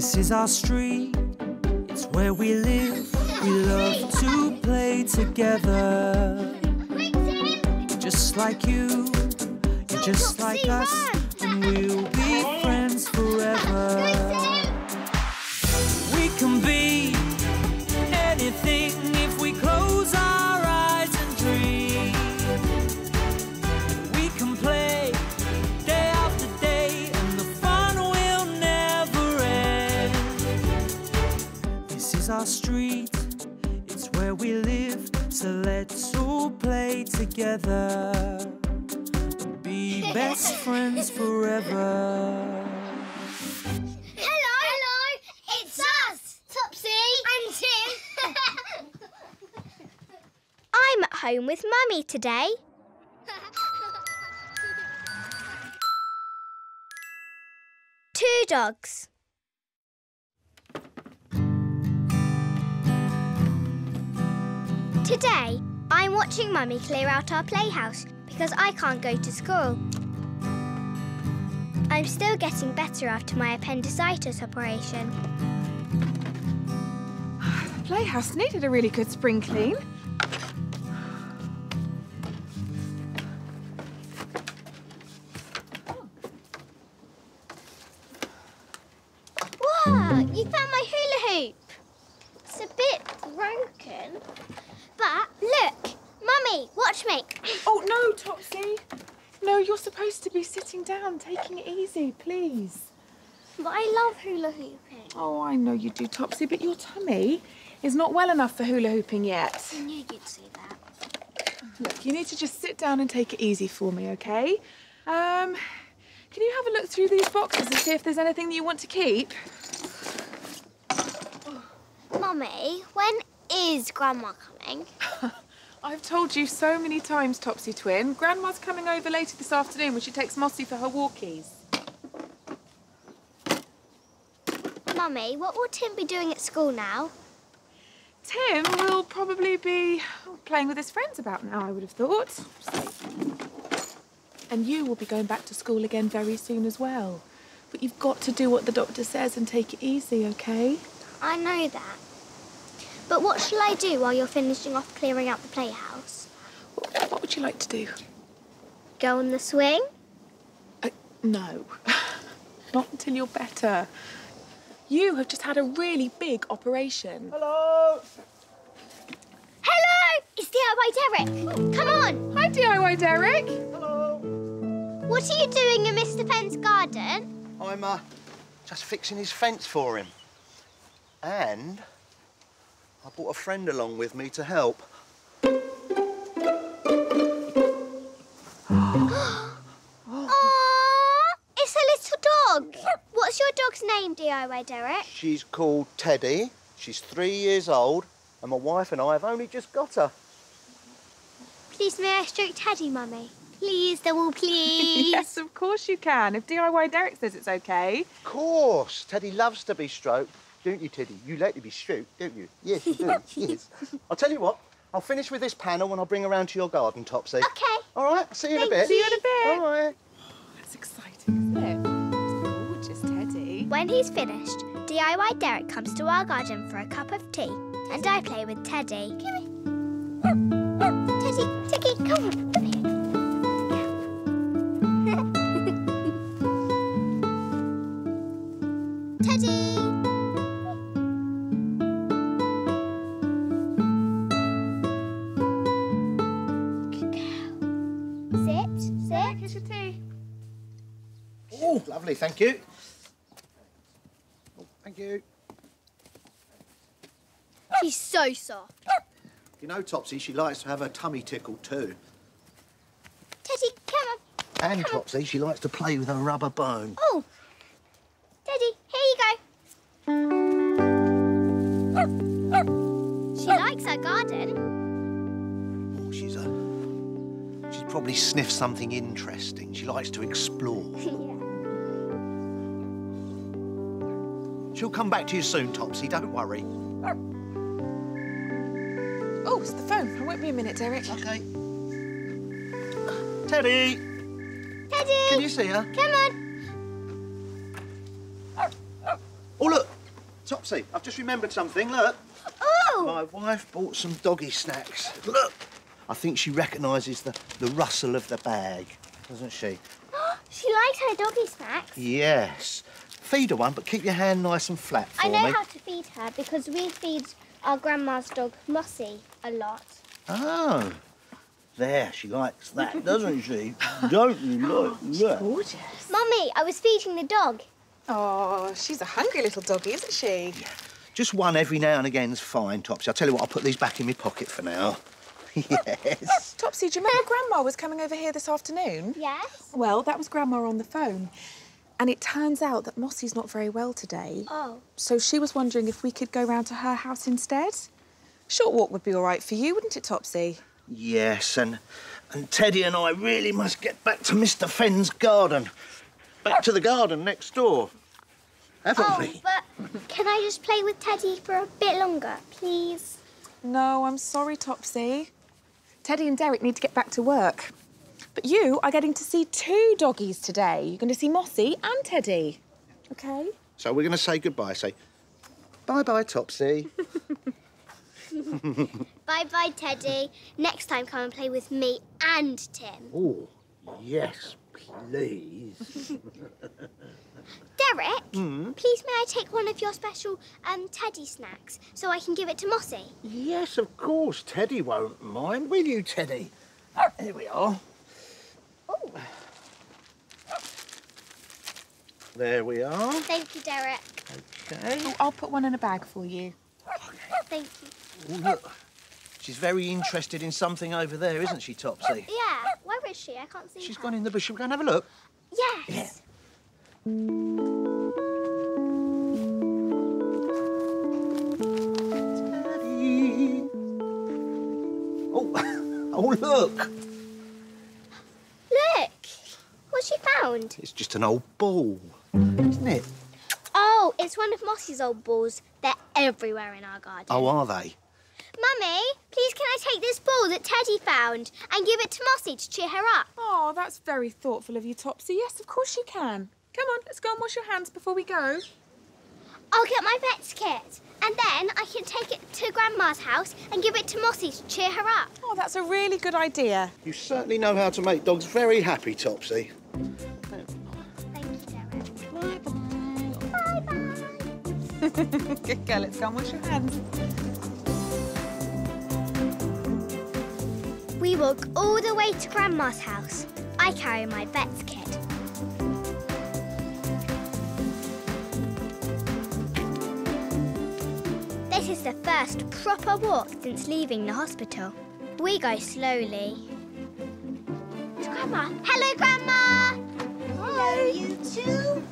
This is our street, it's where we live. We love to play together. Just like you, you're just like us, and we'll be friends forever. We can be anything if we close our eyes and dream. We can play day after day, and the fun will never end. This is our street, it's where we live, so let's all play together and be best friends forever. Hello, it's us, Topsy and Tim. I'm at home with Mummy today. Two dogs. Today, I'm watching Mummy clear out our playhouse because I can't go to school. I'm still getting better after my appendicitis operation. The playhouse needed a really good spring clean. Wow, you found my hula hoop. It's a bit broken. But look, Mummy, watch me. Oh, no, Topsy. No, you're supposed to be sitting down, taking it easy, please. But I love hula hooping. Oh, I know you do, Topsy, but your tummy is not well enough for hula hooping yet. I knew you'd say that. Look, you need to just sit down and take it easy for me, OK? Can you have a look through these boxes and see if there's anything that you want to keep? Mummy, when is Grandma coming? I've told you so many times, Topsy twin. Grandma's coming over later this afternoon when she takes Mossy for her walkies. Mummy, what will Tim be doing at school now? Tim will probably be playing with his friends about now, I would have thought. And you will be going back to school again very soon as well. But you've got to do what the doctor says and take it easy, OK? I know that. But what shall I do while you're finishing off clearing out the playhouse? What would you like to do? Go on the swing? No. Not until you're better. You have just had a really big operation. Hello! Hello! It's DIY Derek. Come on. Hi, DIY Derek. Hello! What are you doing in Mr. Penn's garden? I'm just fixing his fence for him. And I brought a friend along with me to help. It's a little dog. What's your dog's name, DIY Derek? She's called Teddy. She's 3 years old, and my wife and I have only just got her. Please, may I stroke Teddy, Mummy? Please, double, please. Yes, of course you can, if DIY Derek says it's OK. Of course. Teddy loves to be stroked. Don't you, Teddy? You like to be stroked, don't you? Yes, you do. Yes. I'll tell you what. I'll finish with this panel and I'll bring her round to your garden, Topsy. OK. All right? See you in a Thank bit. you. See you in a bit. All right. That's exciting, isn't it? It's gorgeous, Teddy. When he's finished, DIY Derek comes to our garden for a cup of tea, and I play with Teddy. Come here. Teddy, come on, come here. Teddy! Good girl. Sit. Here's your tea. Oh, lovely, thank you. Oh, thank you. She's so soft. You know, Topsy, she likes to have her tummy tickled too. Teddy, come on. And Topsy, she likes to play with her rubber bone. Oh, Teddy, here you go. She likes her garden. Oh, she's probably sniffed something interesting. She likes to explore. She'll come back to you soon, Topsy, don't worry. Oh, it's the phone. I won't be a minute, Derek. OK. Teddy! Teddy! Can you see her? Come on. Oh, look, Topsy, I've just remembered something, look. Oh! My wife bought some doggy snacks. Look! I think she recognises the rustle of the bag, doesn't she? She likes her doggy snacks. Yes. Feed her one, but keep your hand nice and flat for me. I know how to feed her because we feed our grandma's dog, Mossy, a lot. Oh. There, she likes that, doesn't she? Don't you like that? Gorgeous. Mummy, I was feeding the dog. Oh, she's a hungry little doggy, isn't she? Just one every now and again's fine, Topsy. I'll tell you what, I'll put these back in my pocket for now. Yes. Topsy, do you remember Grandma was coming over here this afternoon? Yes? Well, that was Grandma on the phone. And it turns out that Mossy's not very well today. Oh. So she was wondering if we could go round to her house instead. Short walk would be all right for you, wouldn't it, Topsy? Yes, and Teddy and I really must get back to Mr. Fenn's garden. Back to the garden next door. Haven't we? But can I just play with Teddy for a bit longer, please? No, I'm sorry, Topsy. Teddy and Derek need to get back to work. But you are getting to see 2 doggies today. You're going to see Mossy and Teddy. OK? So we're going to say goodbye. Say bye-bye, Topsy. Bye-bye, Teddy. Next time, come and play with me and Tim. Oh, yes, please. Derek, please may I take one of your special Teddy snacks so I can give it to Mossy? Yes, of course. Teddy won't mind, will you, Teddy? Here we are. Oh. There we are. Thank you, Derek. OK. Oh, I'll put one in a bag for you. Thank you. Oh, look. She's very interested in something over there, isn't she, Topsy? Yeah, where is she? I can't see She's her. gone in the bush. Shall we go and have a look? Yes. Teddy. Oh, look. Look! What's she found? It's just an old ball, isn't it? Oh, it's one of Mossy's old balls. They're everywhere in our garden. Oh, are they? Mummy, please can I take this ball that Teddy found and give it to Mossy to cheer her up? Oh, that's very thoughtful of you, Topsy. Yes, of course you can. Come on, let's go and wash your hands before we go. I'll get my vet's kit and then I can take it to Grandma's house and give it to Mossy to cheer her up. Oh, that's a really good idea. You certainly know how to make dogs very happy, Topsy. Thank you, Derek. Bye-bye. Good girl, let's go and wash your hands. We walk all the way to Grandma's house. I carry my vet's kit. This is the first proper walk since leaving the hospital. We go slowly. It's Grandma. Hello, Grandma! Hello, you two.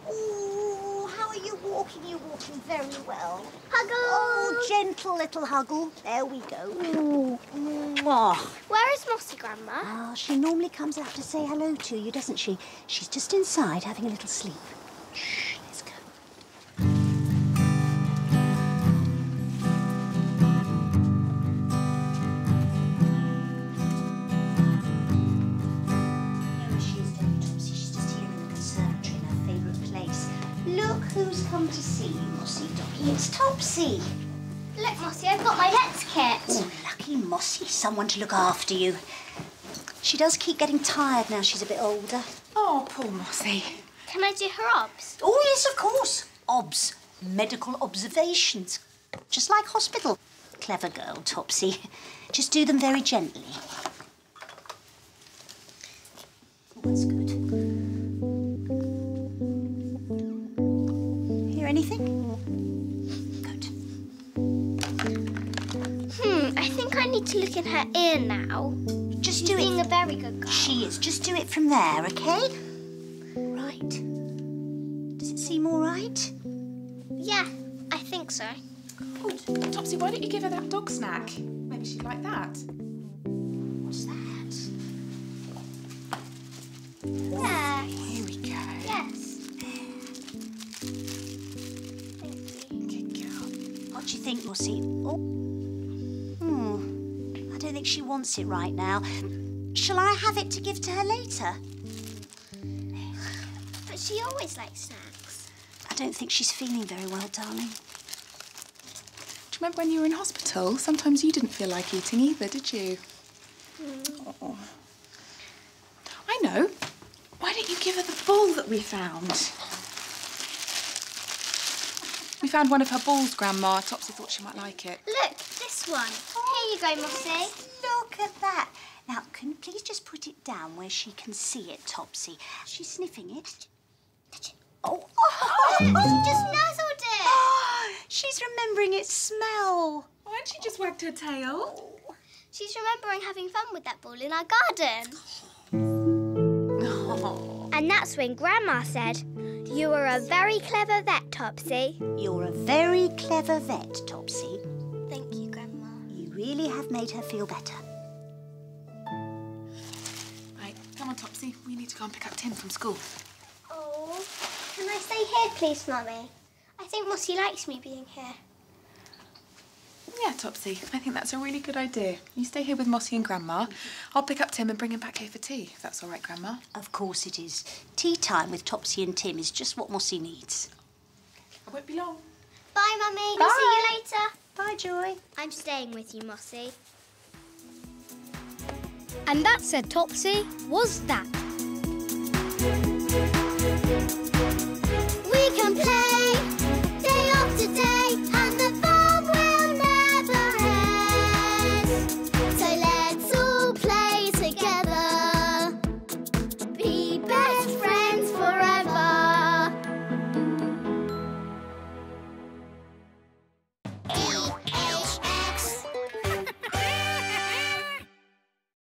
Oh, how are you walking? You're walking very well. Huggle! Oh, gentle little huggle. There we go. Ooh. Mwah. Where is Mossy, Grandma? Ah, she normally comes out to say hello to you, doesn't she? She's just inside having a little sleep. Shh, let's go. There she is, Topsy. She's just here in the conservatory in her favourite place. Look who's come to see you, Mossy Doggy. It's Topsy. Look, Mossy, I've got my vet's kit. Oh, lucky Mossy, someone to look after you. She does keep getting tired now she's a bit older. Oh, poor Mossy. Can I do her obs? Oh, yes, of course. Obs. Medical observations. Just like hospital. Clever girl, Topsy. Just do them very gently. Oh, that's good. Hear anything? Good. I think I need to look in her ear now. Just She's do being it. a very good girl. She is. Just do it from there, OK? Right. Does it seem all right? Yeah, I think so. Good. Topsy, why don't you give her that dog snack? Maybe she'd like that. What's that? Yeah. Here we go. Yes. Thank you. Good girl. What do you think, Mossy? Oh. I don't think she wants it right now. Shall I have it to give to her later? But she always likes snacks. I don't think she's feeling very well, darling. Remember when you were in hospital? Sometimes you didn't feel like eating either, did you? Oh. I know. Why don't you give her the ball that we found? We found one of her balls, Grandma. Topsy thought she might like it. Look, this one. Here you go, Mossy. Look at that. Now, can you please just put it down where she can see it, Topsy? She's sniffing it. Oh, She just nuzzled it. She's remembering its smell. Why don't she just wagged her tail? She's remembering having fun with that ball in our garden. And that's when Grandma said, "You are a very clever vet, Topsy." You're a very clever vet, Topsy. Thank you, Grandma. You really have made her feel better. Right, come on, Topsy. We need to go and pick up Tim from school. Oh, can I stay here, please, Mummy? I think Mossy likes me being here. Yeah, Topsy, I think that's a really good idea. You stay here with Mossy and Grandma. I'll pick up Tim and bring him back here for tea, if that's all right, Grandma. Of course it is. Tea time with Topsy and Tim is just what Mossy needs. I won't be long. Bye, Mummy. Bye. See you later. Bye, Joy. I'm staying with you, Mossy. And that, said Topsy, was that.